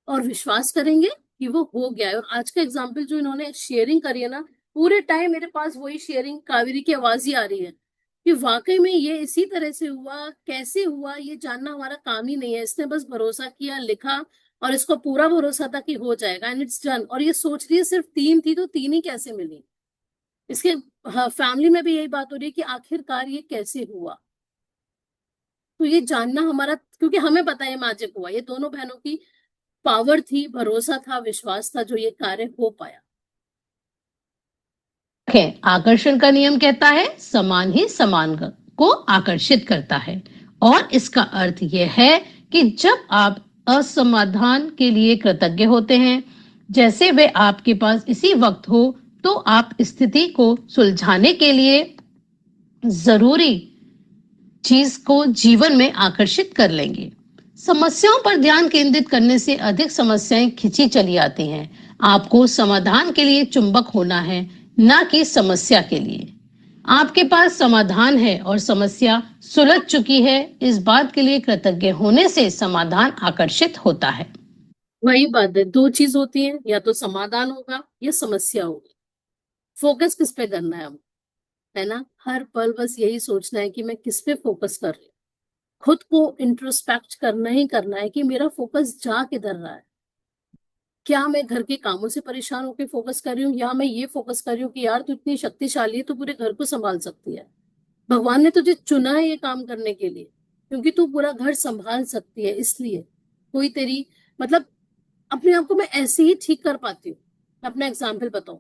और विश्वास करेंगे कि वो हो गया है। और आज का एग्जाम्पल जो इन्होंने शेयरिंग करी है ना, पूरे टाइम मेरे पास वही शेयरिंग कावेरी की आवाज ही आ रही है कि वाकई में ये इसी तरह से हुआ, कैसे हुआ ये जानना हमारा काम ही नहीं है। इसने बस भरोसा किया, लिखा और इसको पूरा भरोसा था कि हो जाएगा एंड इट्स डन। और ये सोच रही है सिर्फ 3 थी तो 3 ही कैसे मिली। इसके फैमिली में भी यही बात हो रही है कि आखिरकार ये कैसे हुआ। तो ये जानना हमारा, क्योंकि हमें पता है मैजिक हुआ, ये दोनों बहनों की पावर थी, भरोसा था, विश्वास था, जो ये कार्य हो पाया। आकर्षण का नियम कहता है समान ही समान को आकर्षित करता है, और इसका अर्थ यह है कि जब आप असमाधान के लिए कृतज्ञ होते हैं, जैसे वे आपके पास इसी वक्त हो, तो आप स्थिति को सुलझाने के लिए जरूरी चीज को जीवन में आकर्षित कर लेंगे। समस्याओं पर ध्यान केंद्रित करने से अधिक समस्याएं खिंची चली आती हैं। आपको समाधान के लिए चुंबक होना है, ना कि समस्या के लिए। आपके पास समाधान है और समस्या सुलझ चुकी है, इस बात के लिए कृतज्ञ होने से समाधान आकर्षित होता है। वही बात है, दो चीज होती है, या तो समाधान होगा या समस्या होगी। फोकस किस पे करना है हमको, है ना? हर पल बस यही सोचना है कि मैं किस पे फोकस कर रही हूँ। खुद को इंट्रोस्पेक्ट करना ही करना है कि मेरा फोकस जा किधर रहा है। क्या मैं घर के कामों से परेशान होकर फोकस कर रही हूँ, या मैं ये फोकस कर रही हूँ कि यार तू इतनी शक्तिशाली है, तू पूरे घर को संभाल सकती है। भगवान ने तुझे चुना है ये काम करने के लिए, क्योंकि तू पूरा घर संभाल सकती है। इसलिए कोई तेरी मतलब अपने आप को मैं ऐसे ही ठीक कर पाती हूँ। मैं अपना एग्जाम्पल बताऊं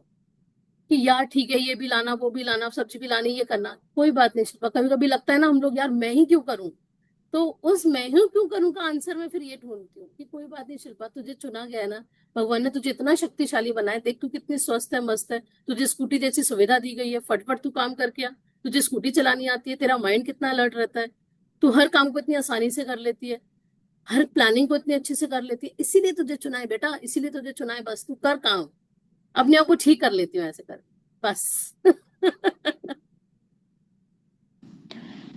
कि यार ठीक है, ये भी लाना, वो भी लाना, सब्जी भी लानी, ये करना, कोई बात नहीं शिल्पा। कभी कभी लगता है ना हम लोग, यार मैं ही क्यों करूं, तो उस मैं ही क्यों करूं का आंसर मैं फिर ये ढूंढती हूँ कि कोई बात नहीं शिल्पा, तुझे चुना गया है ना, भगवान ने तुझे इतना शक्तिशाली बनाया। देख तू कितनी स्वस्थ है, मस्त है, तुझे स्कूटी जैसी सुविधा दी गई है, फटफट तू काम करके आ। तुझे स्कूटी चलानी आती है, तेरा माइंड कितना अलर्ट रहता है, तू हर काम को इतनी आसानी से कर लेती है, हर प्लानिंग को इतनी अच्छे से कर लेती है। इसीलिए तुझे चुना है बेटा, इसीलिए तुझे चुना है। बस तू कर काम, अपने आप को ठीक कर लेती हूँ ऐसे कर बस।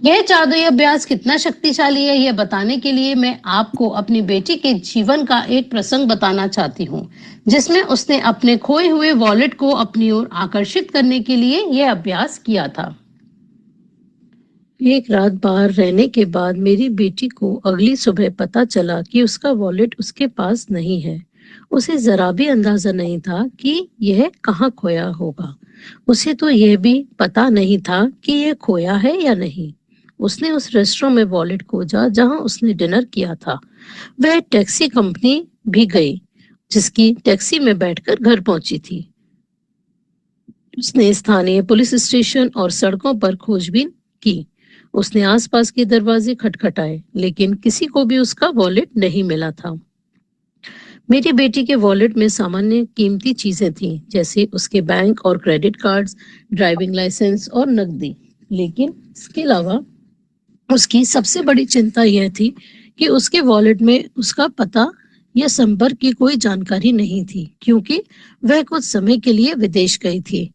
यह जादुई अभ्यास कितना शक्तिशाली है, यह बताने के लिए मैं आपको अपनी बेटी के जीवन का एक प्रसंग बताना चाहती हूँ, जिसमें उसने अपने खोए हुए वॉलेट को अपनी ओर आकर्षित करने के लिए यह अभ्यास किया था। एक रात बाहर रहने के बाद मेरी बेटी को अगली सुबह पता चला कि उसका वॉलेट उसके पास नहीं है। उसे जरा भी अंदाजा नहीं था कि यह कहाँ खोया होगा। उसे तो यह भी पता नहीं था कि यह खोया है या नहीं। उसने उस रेस्टोरेंट में वॉलेट खोजा जहां उसने डिनर किया था। वह टैक्सी कंपनी भी गई, जिसकी टैक्सी में बैठकर घर पहुंची थी। उसने स्थानीय पुलिस स्टेशन और सड़कों पर खोजबीन की। उसने आसपास के दरवाजे खटखटाए, लेकिन किसी को भी उसका वॉलेट नहीं मिला था। मेरी बेटी के वॉलेट में सामान्य कीमती चीजें थीं, जैसे उसके बैंक और क्रेडिट कार्ड्स, ड्राइविंग लाइसेंस और नकदी। लेकिन इसके अलावा उसकी सबसे बड़ी चिंता यह थी कि उसके वॉलेट में उसका पता या संपर्क की कोई जानकारी नहीं थी, क्योंकि वह कुछ समय के लिए विदेश गई थी।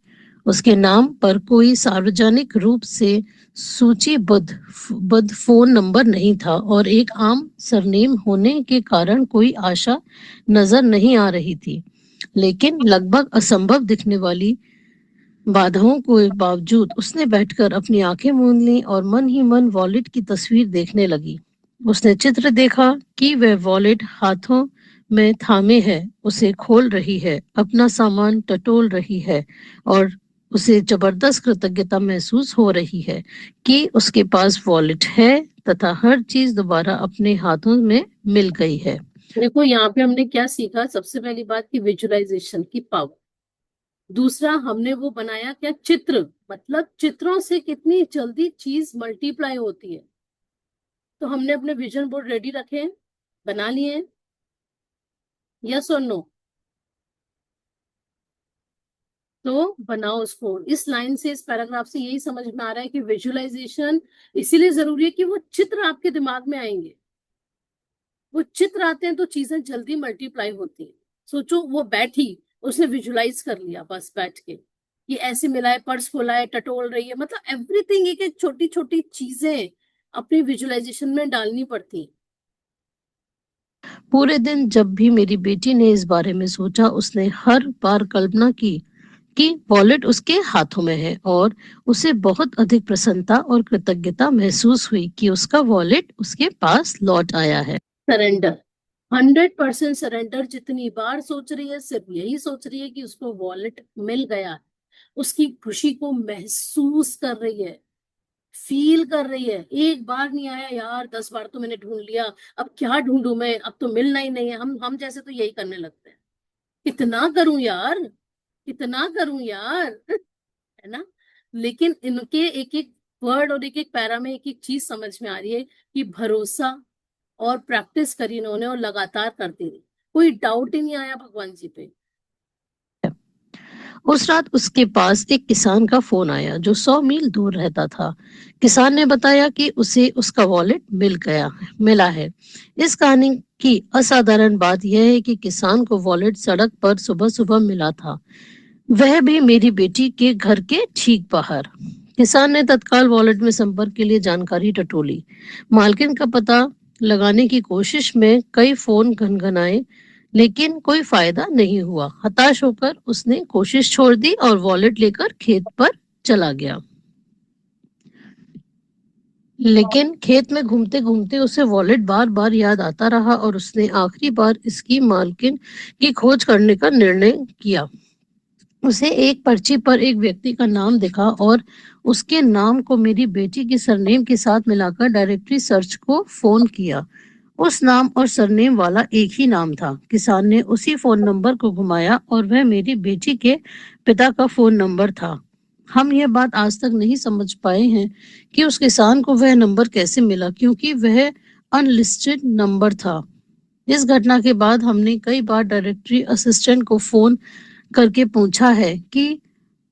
उसके नाम पर कोई सार्वजनिक रूप से सूचीबद्ध फोन नंबर नहीं था और एक आम सरनेम होने के कारण कोई आशा नजर नहीं आ रही थी। लेकिन लगभग असंभव दिखने वाली बाधाओं के बावजूद उसने बैठकर अपनी आंखें मूंद ली और मन ही मन वॉलेट की तस्वीर देखने लगी। उसने चित्र देखा कि वह वॉलेट हाथों में थामे है, उसे खोल रही है, अपना सामान टटोल रही है और उसे जबरदस्त कृतज्ञता महसूस हो रही है कि उसके पास वॉलेट है तथा हर चीज दोबारा अपने हाथों में मिल गई है। देखो यहाँ पे हमने क्या सीखा, सबसे पहली बात की विजुअलाइजेशन की पावर। दूसरा हमने वो बनाया क्या, चित्र, मतलब चित्रों से कितनी जल्दी चीज मल्टीप्लाई होती है। तो हमने अपने विजन बोर्ड रेडी रखे हैं, बना लिए हैं, यस और नो? तो बनाओ उसको। इस लाइन से, इस पैराग्राफ से यही समझ में आ रहा है कि विजुअलाइजेशन इसीलिए जरूरी है कि वो चित्र आपके दिमाग में आएंगे। वो चित्र आते हैं तो चीजें जल्दी मल्टीप्लाई होती है। सोचो वो बैठी, उसने विजुअलाइज कर लिया बस बैठ के, ये ऐसे मिला है, पर्स खोला है, टटोल रही है, मतलब एवरीथिंग, एक एक छोटी छोटी चीजें अपनी विजुअलाइजेशन में डालनी पड़ती। पूरे दिन जब भी मेरी बेटी ने इस बारे में सोचा, उसने हर बार कल्पना की कि वॉलेट उसके हाथों में है और उसे बहुत अधिक प्रसन्नता और कृतज्ञता महसूस हुई कि उसका वॉलेट उसके पास लौट आया है। Surrender, 100% surrender. जितनी बार सोच रही है सिर्फ यही सोच रही है कि उसको वॉलेट मिल गया है, उसकी खुशी को महसूस कर रही है, फील कर रही है। एक बार नहीं आया यार, 10 बार तो मैंने ढूंढ लिया, अब क्या ढूंढूं मैं, अब तो मिलना ही नहीं है। हम जैसे तो यही करने लगते हैं, कितना करूं यार, कितना करूं यार, है ना? लेकिन इनके एक एक वर्ड और एक एक पैरा में एक एक चीज समझ में आ रही है कि भरोसा और प्रैक्टिस करी इन्होंने और लगातार करती रही, कोई डाउट ही नहीं आया भगवान जी पे। उस रात उसके पास एक किसान का फोन आया जो 100 मील दूर रहता था। किसान ने बताया कि उसे उसका वॉलेट मिला है। इस कहानी की असाधारण बात यह है कि किसान को वॉलेट सड़क पर सुबह सुबह मिला था, वह भी मेरी बेटी के घर के ठीक बाहर। किसान ने तत्काल वॉलेट में संपर्क के लिए जानकारी टटोली। मालकिन का पता लगाने की कोशिश में कई फोन घनघनाए, लेकिन कोई फायदा नहीं हुआ। हताश होकर उसने कोशिश छोड़ दी और वॉलेट लेकर खेत पर चला गया। लेकिन खेत में घूमते घूमते उसे वॉलेट बार बार याद आता रहा और उसने आखिरी बार इसकी मालकिन की खोज करने का निर्णय किया। उसे एक पर्ची पर एक व्यक्ति का नाम दिखा और उसके नाम को मेरी बेटी की सरनेम के साथ मिलाकर डायरेक्टरी सर्च को फोन किया। उस नाम और सरनेम वाला एक ही नाम था। किसान ने उसी फोन नंबर को घुमाया और वह मेरी बेटी के पिता का फोन नंबर था। हम यह बात आज तक नहीं समझ पाए हैं कि उस किसान को वह नंबर कैसे मिला, क्योंकि वह अनलिस्टेड नंबर था। इस घटना के बाद हमने कई बार डायरेक्टरी असिस्टेंट को फोन करके पूछा है कि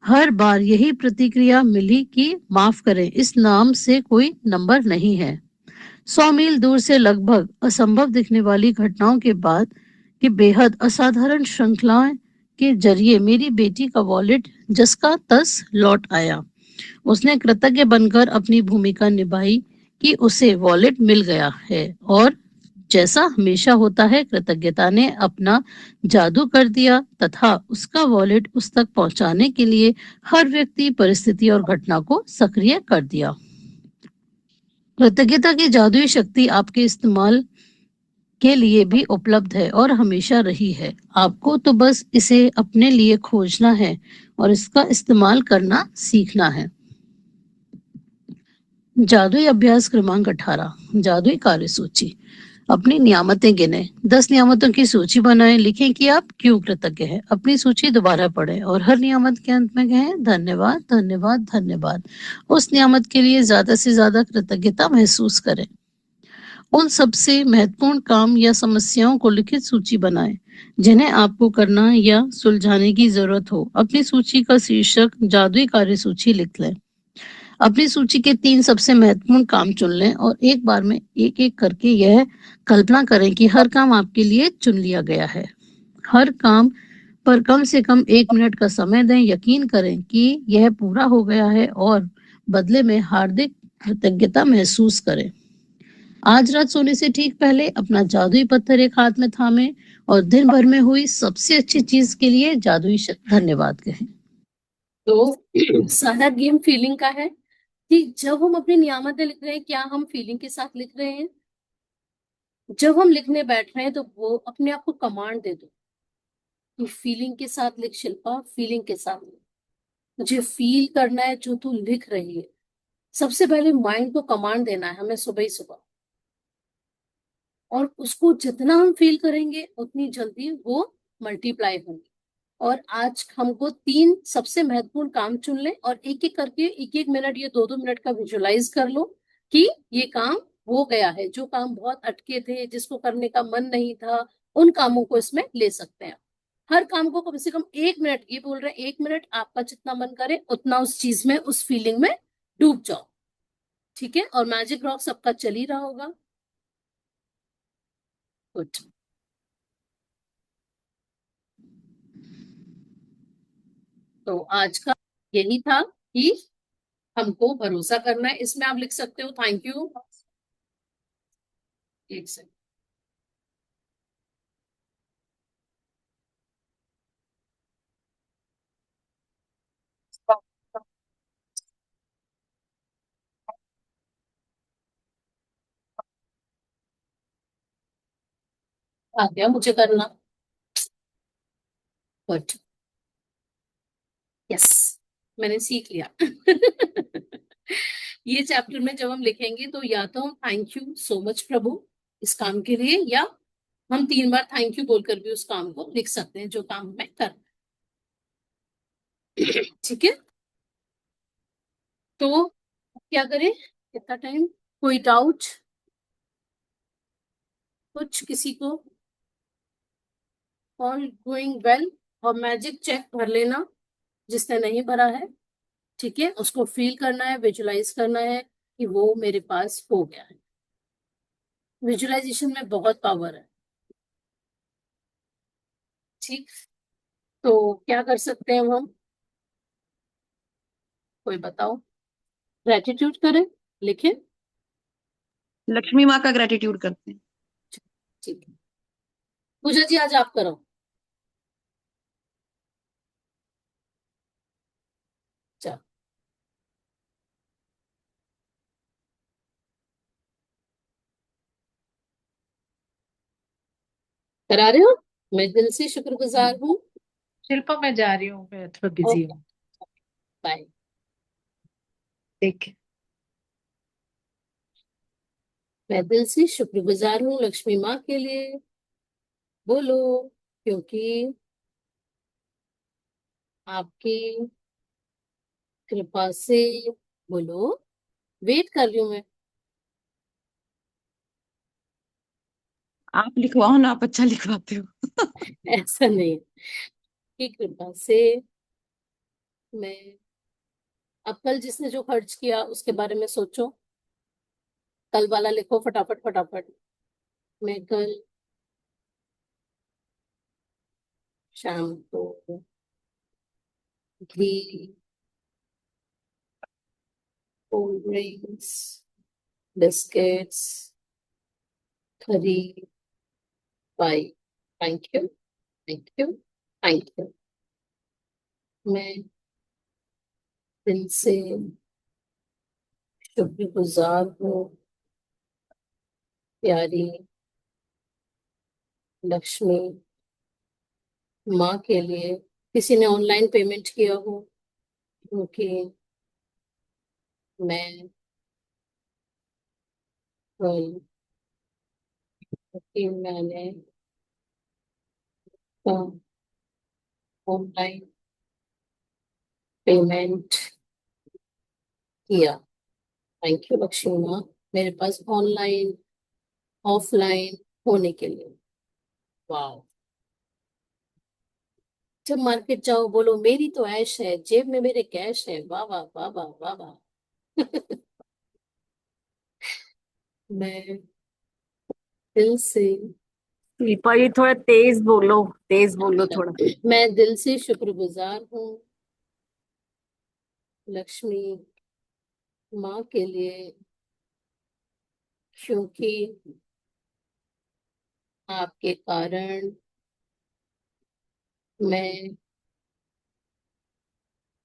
हर बार यही प्रतिक्रिया मिली कि माफ करें, इस नाम से कोई नंबर नहीं है। 100 मील दूर से लगभग असंभव दिखने वाली घटनाओं के बाद कि बेहद असाधारण श्रृंखलाएं के जरिए मेरी बेटी का वॉलेट जस का तस लौट आया। उसने कृतज्ञ बनकर अपनी भूमिका निभाई कि उसे वॉलेट मिल गया है, और जैसा हमेशा होता है, कृतज्ञता ने अपना जादू कर दिया तथा उसका वॉलेट उस तक पहुंचाने के लिए हर व्यक्ति, परिस्थिति और घटना को सक्रिय कर दिया। कृतज्ञता की जादुई शक्ति आपके इस्तेमाल के लिए भी उपलब्ध है और हमेशा रही है। आपको तो बस इसे अपने लिए खोजना है और इसका इस्तेमाल करना सीखना है। जादुई अभ्यास क्रमांक 18, जादुई कार्यसूची। अपनी नियामतें गिने। 10 नियामतों की सूची बनाएं। लिखें कि आप क्यों कृतज्ञ हैं। अपनी सूची दोबारा पढ़ें और हर नियामत के अंत में कहें धन्यवाद, धन्यवाद, धन्यवाद। उस नियामत के लिए ज्यादा से ज्यादा कृतज्ञता महसूस करें। उन सबसे महत्वपूर्ण काम या समस्याओं को लिखित सूची बनाएं जिन्हें आपको करना या सुलझाने की जरूरत हो। अपनी सूची का शीर्षक जादुई कार्यसूची लिख लें। अपनी सूची के 3 सबसे महत्वपूर्ण काम चुन लें और एक बार में एक एक करके यह कल्पना करें कि हर काम आपके लिए चुन लिया गया है। हर काम पर कम से कम 1 मिनट का समय दें। यकीन करें कि यह पूरा हो गया है और बदले में हार्दिक कृतज्ञता महसूस करें। आज रात सोने से ठीक पहले अपना जादुई पत्थर एक हाथ में थामें और दिन भर में हुई सबसे अच्छी चीज के लिए जादुई धन्यवाद कहें। तो सारा गेम फीलिंग का है कि जब हम अपनी नियामतें लिख रहे हैं, क्या हम फीलिंग के साथ लिख रहे हैं? जब हम लिखने बैठ रहे हैं तो वो अपने आप को कमांड दे दो कि फीलिंग के साथ लिख शिल्पा, फीलिंग के साथ लिख। मुझे फील करना है जो तू लिख रही है। सबसे पहले माइंड को कमांड देना है हमें सुबह ही सुबह, और उसको जितना हम फील करेंगे उतनी जल्दी वो मल्टीप्लाई होंगी। और आज हमको 3 सबसे महत्वपूर्ण काम चुन ले और एक एक करके 1-1 मिनट या 2-2 मिनट का विजुलाइज कर लो कि ये काम हो गया है। जो काम बहुत अटके थे, जिसको करने का मन नहीं था, उन कामों को इसमें ले सकते हैं। हर काम को कम से कम 1 मिनट, ये बोल रहे हैं 1 मिनट, आपका जितना मन करे उतना उस चीज में, उस फीलिंग में डूब जाओ। ठीक है? और मैजिक रॉक सबका चल ही रहा होगा। गुड। तो आज का यही था कि हमको भरोसा करना है। इसमें आप लिख सकते हो थैंक यू। एक सेकंड। आ गया मुझे करना। गुड। यस, मैंने सीख लिया। ये चैप्टर में जब हम लिखेंगे तो या तो हम थैंक यू सो मच प्रभु इस काम के लिए, या हम 3 बार थैंक यू बोलकर भी उस काम को लिख सकते हैं जो काम हमें करना है। ठीक है? तो क्या करें? कितना टाइम? कोई डाउट? कुछ किसी को? All going well. और मैजिक चेक भर लेना जिसने नहीं भरा है। ठीक है? उसको फील करना है, विजुलाइज करना है कि वो मेरे पास हो गया है। विजुलाइजेशन में बहुत पावर है। ठीक, तो क्या कर सकते हैं हम? कोई बताओ। ग्रेटिट्यूड करें, लिखें। लक्ष्मी माँ का ग्रेटिट्यूड करते हैं। ठीक है, पूजा जी आज आप करो। चलो, करा रहे हो। मैं दिल से शुक्रगुजार हूँ। शिल्पा मैं जा रही हूँ, मैं थोड़ा बिजी ओके, हूँ। बाय। ठीक है। मैं दिल से शुक्रगुजार हूँ लक्ष्मी माँ के लिए, बोलो, क्योंकि आपकी कृपा से, बोलो, वेट कर रही हूँ मैं। आप लिखवाओ ना, आप अच्छा लिखवाते हो। ऐसा नहीं, की कृपा से मैं, अब कल जिसने जो खर्च किया उसके बारे में सोचो, कल वाला लिखो फटाफट फटाफट। मैं कल शाम को घी, कोल्ड ड्रिंक्स, बिस्किट्स खरीद पाई। Thank you, thank you, thank you. मैं दिल से शुक्रगुजार हूँ प्यारी लक्ष्मी माँ के लिए। किसी ने ऑनलाइन पेमेंट किया हो, क्योंकि मैं कल, क्योंकि मैंने ऑनलाइन पेमेंट किया। थैंक यू लक्ष्मी माँ, मेरे पास ऑनलाइन ऑफलाइन होने के लिए। वाह, जब मार्केट जाओ बोलो मेरी तो ऐश है, जेब में मेरे कैश है। वाह वाह वाह वाह वाह वाह। मैं दिल से, शिल्पा जी थोड़ा तेज बोलो अच्छा, थोड़ा। मैं दिल से शुक्रगुजार हूँ लक्ष्मी माँ के लिए, क्योंकि आपके कारण मैं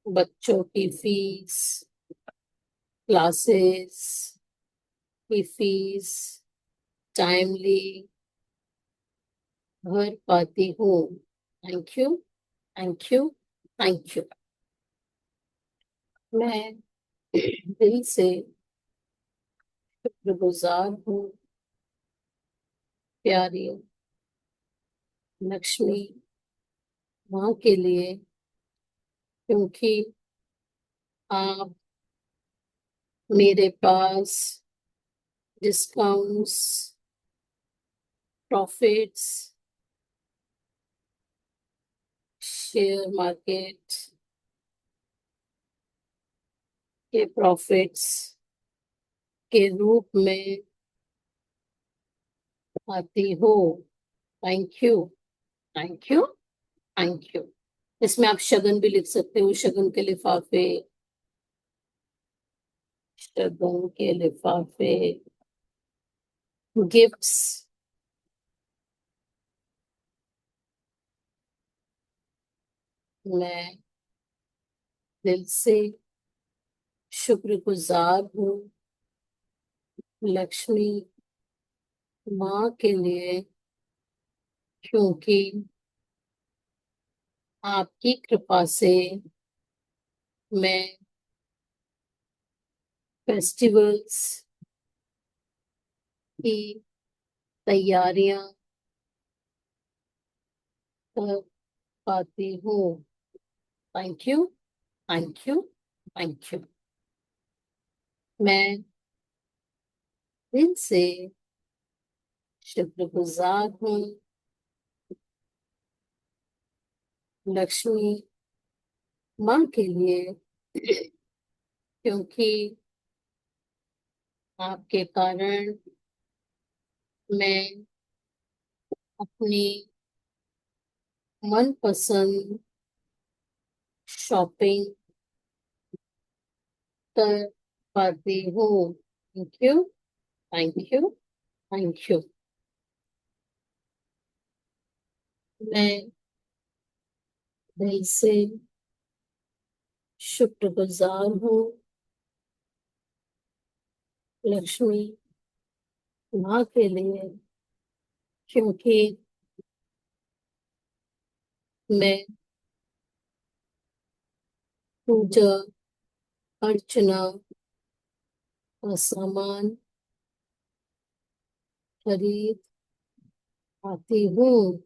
बच्चों की फीस, क्लासेस की फीस टाइमली भर पाती हूँ। Thank you, thank you, thank you. मैं दिल से शुक्रगुजार हूँ प्यारी लक्ष्मी माँ के लिए, क्योंकि आप मेरे पास डिस्काउंट्स, प्रॉफिट्स, शेयर मार्केट के प्रॉफिट्स के रूप में आती हो। Thank you, thank you, thank you. इसमें आप शगन भी लिख सकते हो, शगन के लिफाफे, शगन के लिफाफे, गिफ्ट्स। मैं दिल से शुक्रगुजार हूँ लक्ष्मी माँ के लिए, क्योंकि आपकी कृपा से मैं फेस्टिवल्स की तैयारियां कर पाती हूँ। Thank you, thank you, thank you. मैं दिल से शुक्रगुजार हूँ लक्ष्मी माँ के लिए, क्योंकि आपके कारण मैं अपनी मनपसंद शॉपिंग कर पाती हूँ। Thank you, thank you, thank you. मैं दिल से शुक्रगुजार हूँ लक्ष्मी माँ के लिए, क्योंकि मैं पूजा अर्चना का सामान खरीद पाती हूँ।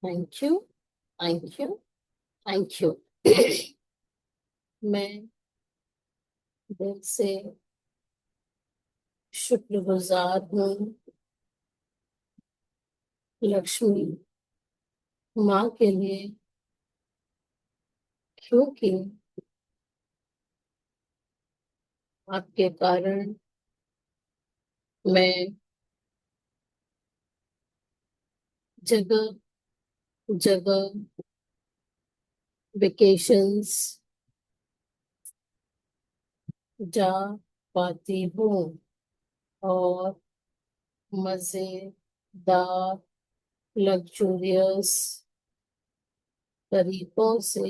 Thank you, thank you, thank you. मैं दिल से शुक्रगुजार हूँ लक्ष्मी माँ के लिए, क्योंकि आपके कारण मैं जगह जगह वेकेशंस जा पाती हूँ और मजेदार लग्जूरियस तरीकों से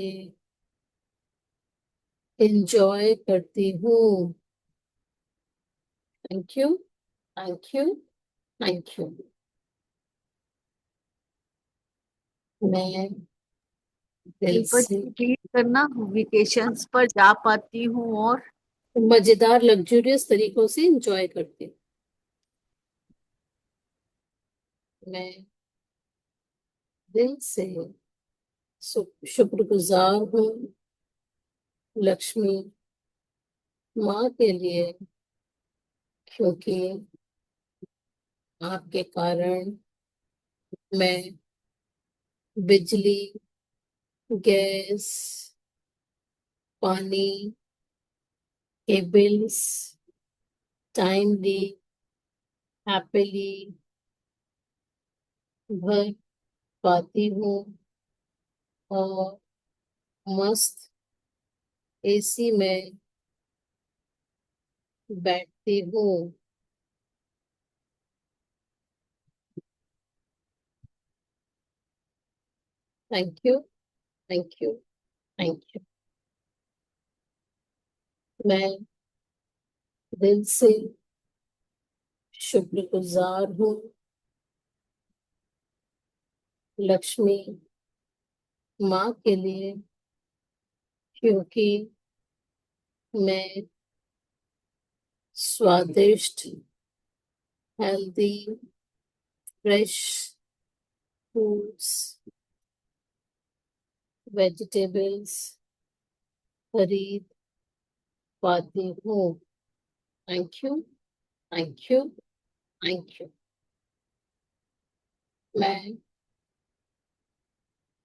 एंजॉय करती हूँ। Thank you, thank you, thank you. मैं दिल एक बार से रिपीट करना, वेकेशंस पर जा पाती हूँ और मजेदार लग्जूरियस तरीकों से एंजॉय करती हूँ। मैं दिल से शुक्रगुजार हूँ लक्ष्मी माँ के लिए, क्योंकि आपके कारण मैं बिजली, गैस, पानी के बिल्स टाइमली हैप्पीली भर पाती हूँ और मस्त एसी में बैठती हूँ। Thank you, thank you, thank you. मैं दिल से शुक्रगुजार हूँ लक्ष्मी माँ के लिए, क्योंकि मैं स्वादिष्ट हेल्दी फ्रेश फ्रूट्स वेजिटेबल्स खरीद पाती हूँ। Thank you, thank you, thank you. मैं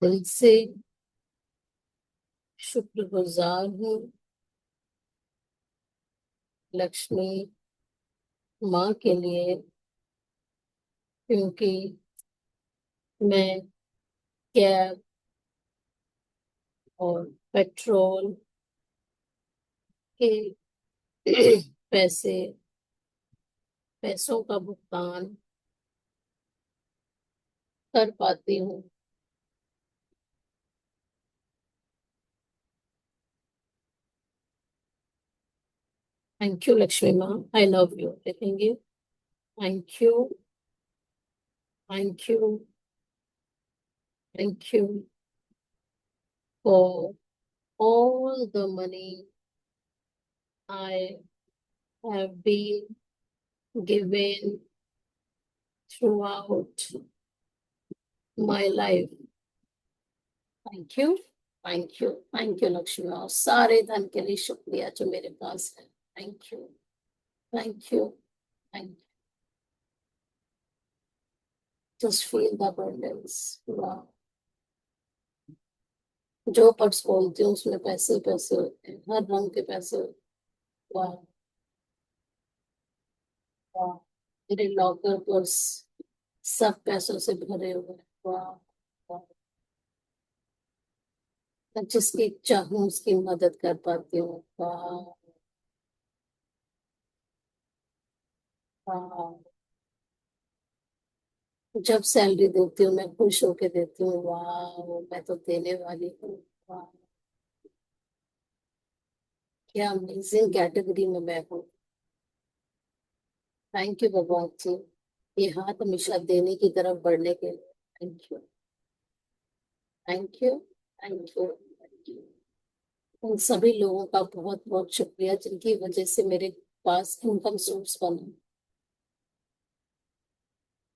दिल से शुक्रगुजार हूँ लक्ष्मी माँ के लिए, क्योंकि मैं कैब और पेट्रोल के पैसों का भुगतान कर पाती हूँ। थैंक यू लक्ष्मी माँ, आई लव यू। लिखेंगे thank you, thank you, thank you for all the money I have been given throughout my life. Thank you, thank you, thank you Lakshmi. और सारे धन के लिए शुक्रिया जो मेरे पास है। Thank you, thank you, thank you. Just feel the abundance. Wow. जो पर्स खोलती हूँ उसमें पैसे ही पैसे होते हैं, हर रंग के पैसे होते हैं। वाह, वाह। मेरे लॉकर पर्स सब पैसों से भरे हुए हैं। वाह, वाह। मैं जिसकी चाहूँ उसकी मदद कर पाती हूँ। वाह, हाँ, जब सैलरी देती हूँ मैं खुश होके देती हूँ, वाह मैं तो देने वाली हूँ। वाह, क्या अमेजिंग कैटेगरी में मैं हूँ। थैंक यू भगवान जी, ये हाथ हमेशा देने की तरफ बढ़ने के लिए। Thank you, thank you, thank you, thank you. उन सभी लोगों का बहुत बहुत शुक्रिया जिनकी वजह से मेरे पास इनकम सोर्स बना।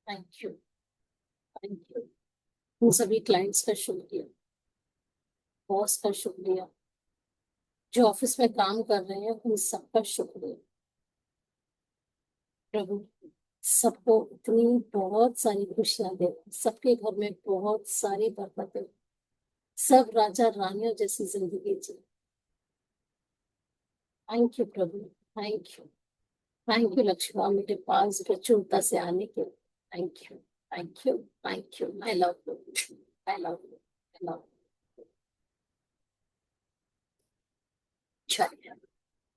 Thank you, thank you. उन सभी क्लाइंट्स का शुक्रिया, बॉस का शुक्रिया, जो ऑफिस में काम कर रहे हैं उन सबका शुक्रिया। प्रभु सबको इतनी बहुत सारी खुशियां दे, सबके घर में बहुत सारी बरकतें, सब राजा रानियों जैसी जिंदगी जी। थैंक यू प्रभु, thank you, thank you Lakshmi मेरे पास प्रचुरता से आने के लिए। Thank you, thank you, thank you. I love you, I love you, I love you.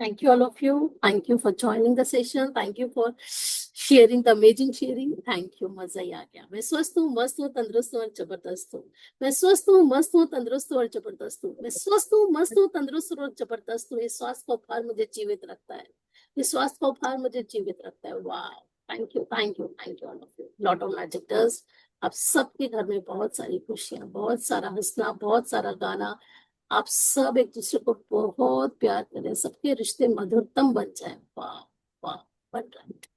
Thank you, all of you. Thank you for joining the session. Thank you for sharing the amazing sharing. Thank you. मजा ही आ गया। मैं स्वस्थ हूँ, मस्त हूँ, तंदुरुस्त हूँ और जबरदस्त हूँ। मैं स्वस्थ हूँ, मस्त हूँ, तंदुरुस्त हूँ और जबरदस्त हूँ। मैं स्वस्थ हूँ, मस्त हूँ, तंदुरुस्त हूँ और जबरदस्त हूँ। ये स्वास्थ्य का उपहार मुझे जीवित रखता है। ये स्वास्थ्य का उपहार मुझे जीवित रखता है। वाह, thank you, thank you, thank you all of you. Lot of magic dust. आप सबके घर में बहुत सारी खुशियां, बहुत सारा हंसना, बहुत सारा गाना। आप सब एक दूसरे को बहुत प्यार करें, सबके रिश्ते मधुरतम बन जाए। वाह, वाह, बन रहा है।